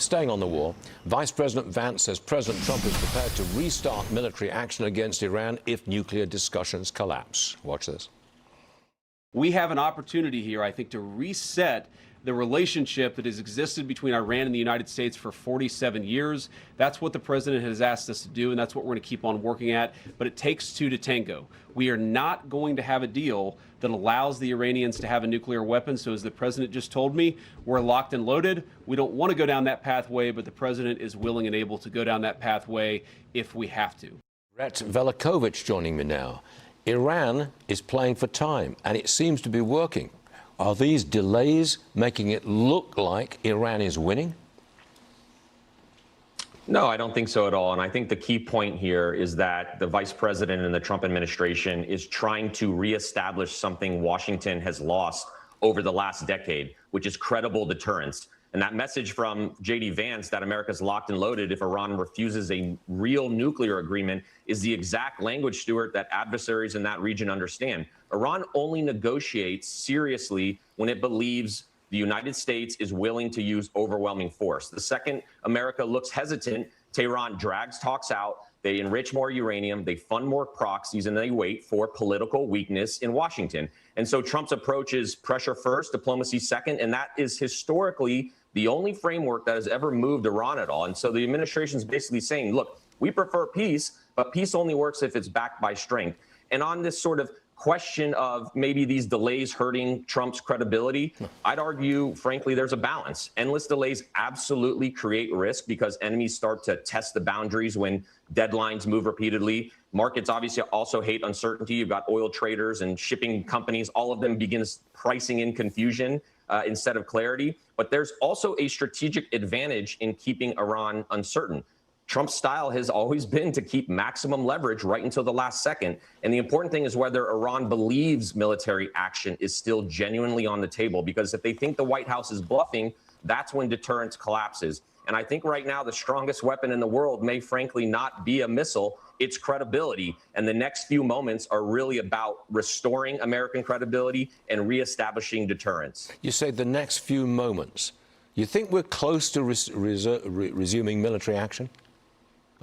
Staying on the war, Vice President Vance says President Trump is prepared to restart military action against Iran if nuclear discussions collapse. Watch this. We have an opportunity here, I think, to reset the relationship that has existed between Iran and the United States for 47 years. That's what the president has asked us to do, and that's what we're going to keep on working at. But it takes two to tango. We are not going to have a deal that allows the Iranians to have a nuclear weapon. So as the president just told me, we're locked and loaded. We don't want to go down that pathway, but the president is willing and able to go down that pathway if we have to. Velicovich joining me now. Iran is playing for time, and it seems to be working. Are these delays making it look like Iran is winning? No, I don't think so at all. And I think the key point here is that the vice president and the Trump administration is trying to reestablish something Washington has lost over the last decade, which is credible deterrence. And that message from J.D. Vance that America's locked and loaded if Iran refuses a real nuclear agreement is the exact language, Stuart, that adversaries in that region understand. Iran only negotiates seriously when it believes the United States is willing to use overwhelming force. The second America looks hesitant, Tehran drags talks out, they enrich more uranium, they fund more proxies, and they wait for political weakness in Washington. And so Trump's approach is pressure first, diplomacy second, and that is historically the only framework that has ever moved Iran at all. And so the administration is basically saying, look, we prefer peace, but peace only works if it's backed by strength. And on this sort of question of maybe these delays hurting Trump's credibility, I'd argue, frankly, there's a balance. Endless delays absolutely create risk because enemies start to test the boundaries when deadlines move repeatedly. Markets obviously also hate uncertainty. You've got oil traders and shipping companies. All of them begin pricing in confusion instead of clarity. But there's also a strategic advantage in keeping Iran uncertain. Trump's style has always been to keep maximum leverage right until the last second. And the important thing is whether Iran believes military action is still genuinely on the table, because if they think the White House is bluffing, that's when deterrence collapses. And I think right now the strongest weapon in the world may frankly not be a missile, it's credibility. And the next few moments are really about restoring American credibility and reestablishing deterrence. You say the next few moments. You think we're close to resuming military action?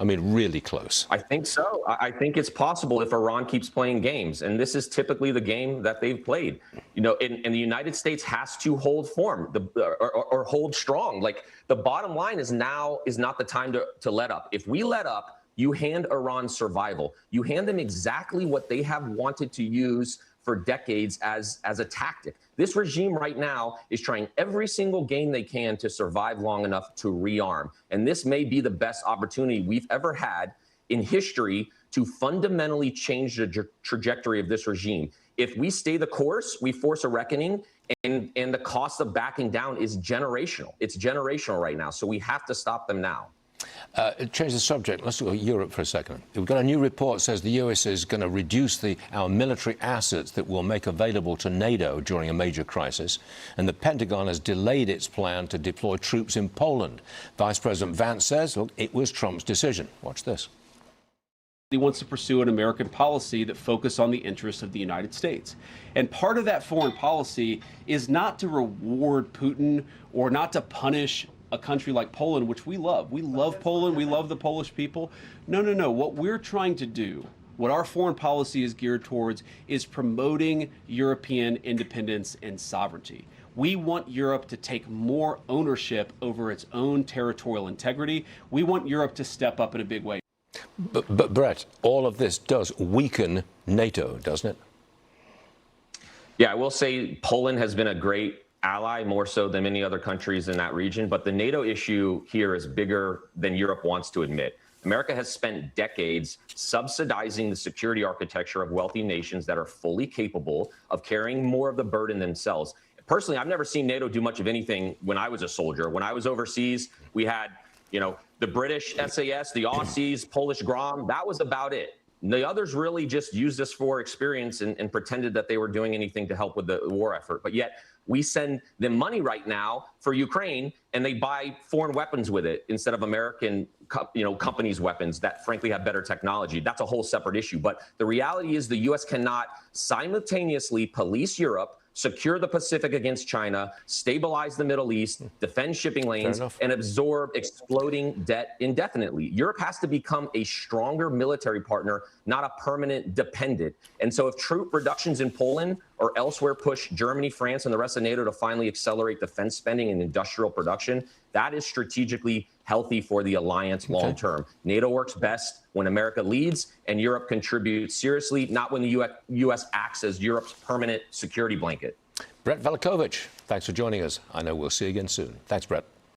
I mean, really close. I think so. I think it's possible if Iran keeps playing games. And this is typically the game that they've played. You know, and the United States has to hold form or hold strong. Like, the bottom line is now is not the time to let up. If we let up, you hand Iran survival. You hand them exactly what they have wanted to use for decades as a tactic. This regime right now is trying every single game they can to survive long enough to rearm. And this may be the best opportunity we've ever had in history to fundamentally change the trajectory of this regime. If we stay the course, we force a reckoning, and the cost of backing down is generational. It's generational right now, so we have to stop them now. Change the subject. Let's look at Europe for a second. We've got a new report that says the US is going to reduce our military assets that we'll make available to NATO during a major crisis. And the Pentagon has delayed its plan to deploy troops in Poland. Vice President Vance says, look, it was Trump's decision. Watch this. He wants to pursue an American policy that focuses on the interests of the United States. And part of that foreign policy is not to reward Putin or not to punish a country like Poland, which we love. We love Poland. We love the Polish people. No. What we're trying to do, what our foreign policy is geared towards, is promoting European independence and sovereignty. We want Europe to take more ownership over its own territorial integrity. We want Europe to step up in a big way. But Brett, all of this does weaken NATO, doesn't it? Yeah, I will say Poland has been a great ally, more so than many other countries in that region. But the NATO issue here is bigger than Europe wants to admit. America has spent decades subsidizing the security architecture of wealthy nations that are fully capable of carrying more of the burden themselves. Personally, I've never seen NATO do much of anything when I was a soldier. When I was overseas, we had, the British SAS, the Aussies, Polish Grom. That was about it. The others really just used this for experience and pretended that they were doing anything to help with the war effort. But yet we send them money right now for Ukraine, and they buy foreign weapons with it instead of American, companies' weapons that frankly have better technology. That's a whole separate issue. But the reality is the U.S. cannot simultaneously police Europe, secure the Pacific against China, stabilize the Middle East, defend shipping lanes, and absorb exploding debt indefinitely. Europe has to become a stronger military partner, not a permanent dependent. And so if troop reductions in Poland or elsewhere push Germany, France, and the rest of NATO to finally accelerate defense spending and industrial production, that is strategically healthy for the alliance long term. NATO works best when America leads and Europe contributes seriously, not when the U.S. acts as Europe's permanent security blanket. Brett Velicovich, thanks for joining us. I know we'll see you again soon. Thanks, Brett.